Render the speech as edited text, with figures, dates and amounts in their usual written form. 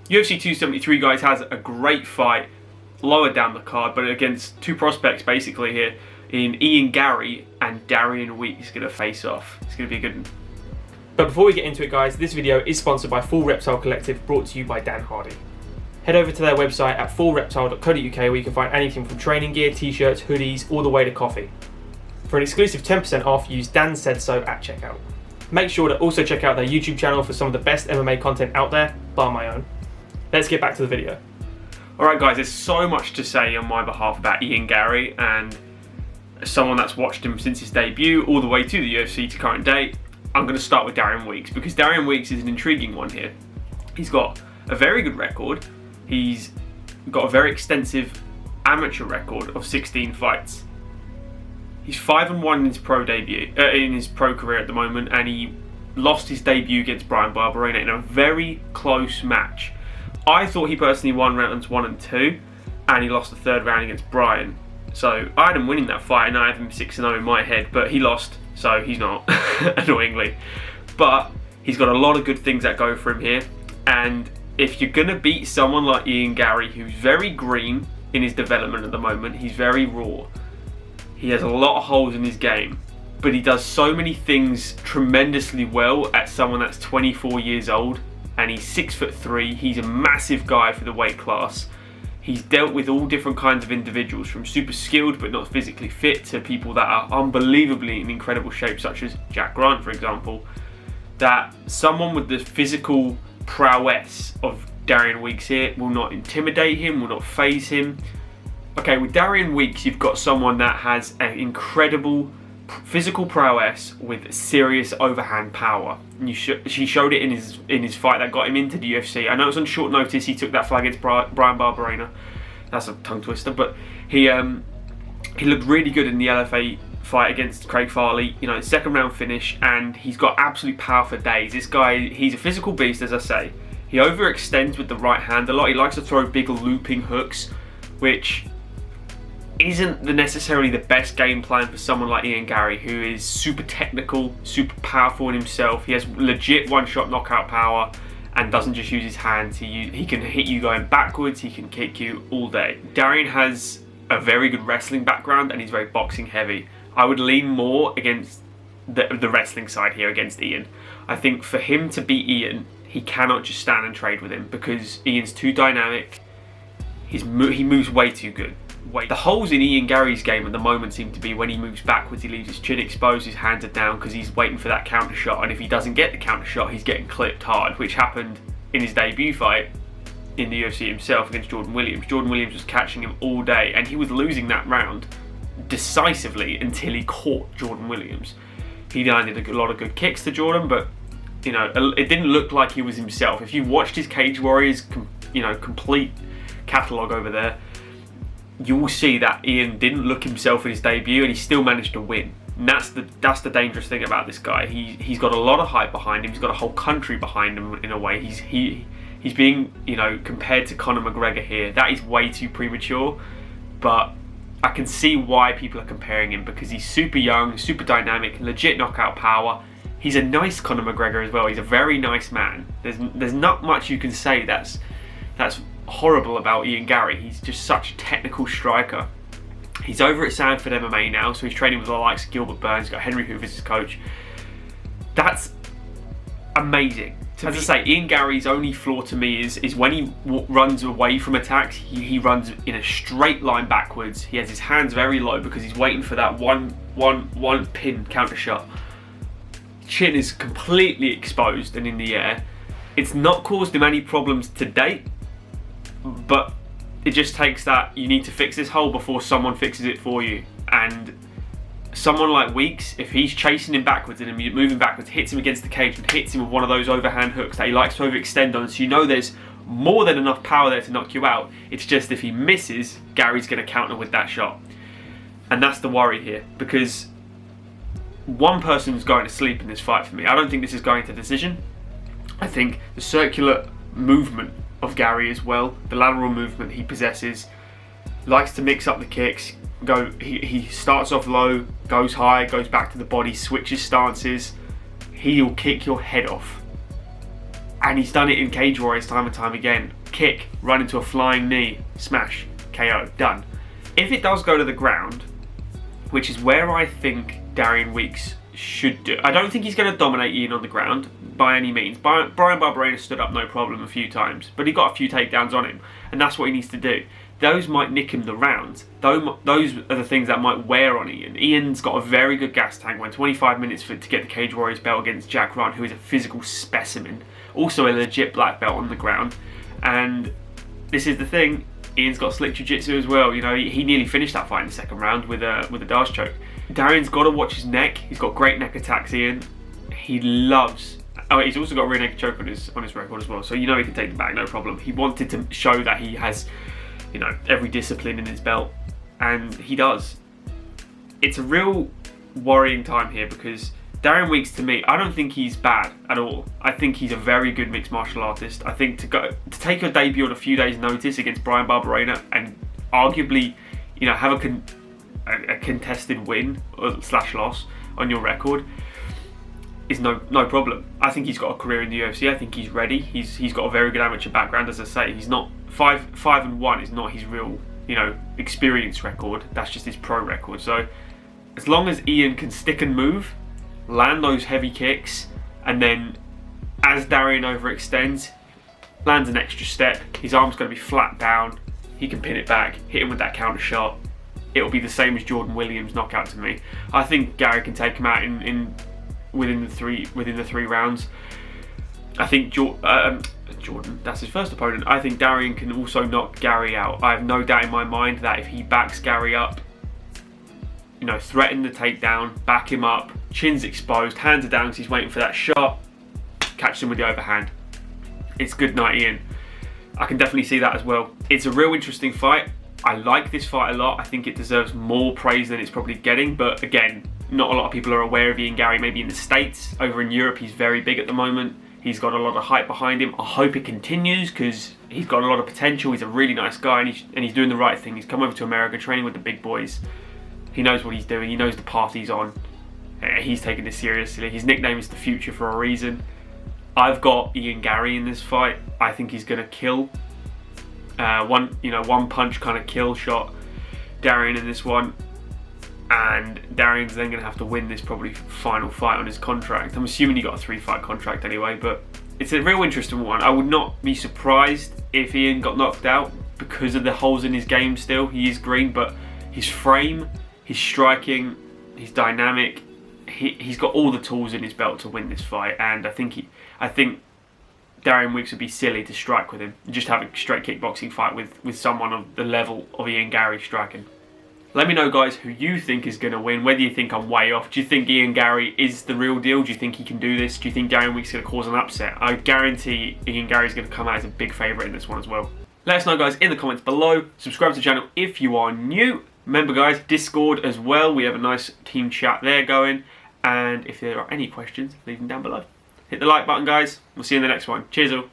UFC 273, guys, has a great fight lower down the card, but against two prospects basically here in Ian Garry and Darian Weeks going to face off. It's going to be a good one. But before we get into it, guys, this video is sponsored by Full Reptile Collective, brought to you by Dan Hardy. Head over to their website at fullreptile.co.uk where you can find anything from training gear, t-shirts, hoodies, all the way to coffee. For an exclusive 10% off, use Dan Said So at checkout. Make sure to also check out their YouTube channel for some of the best MMA content out there, bar my own. Let's get back to the video. Alright guys, there's so much to say on my behalf about Ian Garry, and as someone that's watched him since his debut all the way to the UFC to current date, I'm going to start with Darian Weeks, because Darian Weeks is an intriguing one here. He's got a very good record. He's got a very extensive amateur record of 16 fights. He's 5-1 in his pro debut, in his pro career at the moment, and he lost his debut against Bryan Barberena in a very close match. I thought he personally won rounds 1 and 2, and he lost the third round against Bryan. So I had him winning that fight, and I have him 6-0 in my head, but he lost, so he's not, annoyingly. But he's got a lot of good things that go for him here, and if you're going to beat someone like Ian Garry, who's very green in his development at the moment, he's very raw. He has a lot of holes in his game, but he does so many things tremendously well at someone that's 24 years old, and he's 6'3". He's a massive guy for the weight class. He's dealt with all different kinds of individuals, from super skilled but not physically fit to people that are unbelievably in incredible shape, such as Jack Grant, for example. That someone with the physical prowess of Darian Weeks here will not intimidate him, will not faze him. Okay, with Darian Weeks, you've got someone that has an incredible physical prowess with serious overhand power. And he showed it in his fight that got him into the UFC. I know it was on short notice. He took that fight against Bryan Barberena. That's a tongue twister, but he looked really good in the LFA fight against Craig Farley. You know, second round finish, and he's got absolute power for days. This guy, he's a physical beast, as I say. He overextends with the right hand a lot. He likes to throw big looping hooks, which isn't necessarily the best game plan for someone like Ian Garry, who is super technical, super powerful in himself. He has legit one-shot knockout power and doesn't just use his hands. He can hit you going backwards, he can kick you all day. Darian has a very good wrestling background and he's very boxing heavy. I would lean more against the wrestling side here against Ian. I think for him to beat Ian, he cannot just stand and trade with him, because Ian's too dynamic. He moves way too good. The holes in Ian Garry's game at the moment seem to be when he moves backwards, he leaves his chin exposed, his hands are down because he's waiting for that counter shot, and if he doesn't get the counter shot, he's getting clipped hard, which happened in his debut fight in the UFC himself against Jordan Williams. Jordan Williams was catching him all day, and he was losing that round decisively until he caught Jordan Williams. He landed a lot of good kicks to Jordan, but you know, it didn't look like he was himself. If you watched his Cage Warriors, complete catalogue over there, you will see that Ian didn't look himself in his debut, and he still managed to win. And that's the dangerous thing about this guy. He's got a lot of hype behind him. He's got a whole country behind him in a way. He's being compared to Conor McGregor here. That is way too premature, but I can see why people are comparing him, because he's super young, super dynamic, legit knockout power. He's a nice Conor McGregor as well. He's a very nice man. There's not much you can say that's horrible about Ian Garry. He's just such a technical striker. He's over at Sanford MMA now, so he's training with the likes of Gilbert Burns. He's got Henry Hoover as his coach. That's amazing. As I say, Ian Garry's only flaw to me is when he runs away from attacks, he runs in a straight line backwards. He has his hands very low because he's waiting for that one pin counter shot. Chin is completely exposed and in the air. It's not caused him any problems to date, but it just takes that you need to fix this hole before someone fixes it for you. And someone like Weeks, if he's chasing him backwards and moving backwards, hits him against the cage and hits him with one of those overhand hooks that he likes to overextend on, so you know there's more than enough power there to knock you out. It's just if he misses, Garry's going to counter with that shot. And that's the worry here, because one person's going to sleep in this fight for me. I don't think this is going to decision. I think the circular movement of Garry as well, the lateral movement he possesses, likes to mix up the kicks. He starts off low, goes high, goes back to the body, switches stances. He'll kick your head off. And he's done it in Cage Warriors time and time again. Kick, run into a flying knee, smash, KO, done. If it does go to the ground, which is where I think Darian Weeks should do. I don't think he's going to dominate Ian on the ground by any means. Brian Barberena stood up no problem a few times, but he got a few takedowns on him, and that's what he needs to do. Those might nick him the rounds. Those are the things that might wear on Ian. Ian's got a very good gas tank. Went 25 minutes to get the Cage Warriors belt against Jack Run, who is a physical specimen. Also a legit black belt on the ground. And this is the thing, Ian's got slick jiu-jitsu as well. You know, he nearly finished that fight in the second round with a Dars choke. Darian's got to watch his neck. He's got great neck attacks, Ian. He loves... Oh, he's also got a rear naked choke on his record as well, so you know he can take the bag, no problem. He wanted to show that he has, you know, every discipline in his belt, and he does. It's a real worrying time here because Darian Weeks, to me, I don't think he's bad at all. I think he's a very good mixed martial artist. I think to take your debut on a few days' notice against Brian Barberena and arguably, you know, have a contested win or / loss on your record is no problem. I think he's got a career in the UFC. I think he's ready. He's got a very good amateur background. As I say, he's not 5-1 is not his real, you know, experience record. That's just his pro record. So as long as Ian can stick and move, land those heavy kicks, and then as Darian overextends, lands an extra step, his arm's going to be flat down, he can pin it back, hit him with that counter shot. It'll be the same as Jordan Williams' knockout to me. I think Garry can take him out within the three rounds. I think Jordan, that's his first opponent. I think Darian can also knock Garry out. I have no doubt in my mind that if he backs Garry up, you know, threaten the takedown, back him up, chin's exposed, hands are down because he's waiting for that shot, catch him with the overhand. It's good night, Ian. I can definitely see that as well. It's a real interesting fight. I like this fight a lot. I think it deserves more praise than it's probably getting, but again, not a lot of people are aware of Ian Garry, maybe in the States. Over in Europe, he's very big at the moment. He's got a lot of hype behind him. I hope it continues because he's got a lot of potential. He's a really nice guy and he's doing the right thing. He's come over to America, training with the big boys. He knows what he's doing. He knows the path he's on. He's taking this seriously. His nickname is The Future for a reason. I've got Ian Garry in this fight. I think he's going to kill. One punch kind of kill shot Darian in this one. And Darian's then going to have to win this probably final fight on his contract. I'm assuming he got a 3-fight contract anyway, but it's a real interesting one. I would not be surprised if Ian got knocked out because of the holes in his game still. He is green, but his frame, his striking, his dynamic, he's got all the tools in his belt to win this fight. And I think Darian Weeks would be silly to strike with him. Just have a straight kickboxing fight with someone of the level of Ian Garry striking. Let me know, guys, who you think is going to win. Whether you think I'm way off. Do you think Ian Garry is the real deal? Do you think he can do this? Do you think Darian Weeks is going to cause an upset? I guarantee Ian Garry is going to come out as a big favourite in this one as well. Let us know, guys, in the comments below. Subscribe to the channel if you are new. Remember, guys, Discord as well. We have a nice team chat there going. And if there are any questions, leave them down below. Hit the like button, guys. We'll see you in the next one. Cheers all.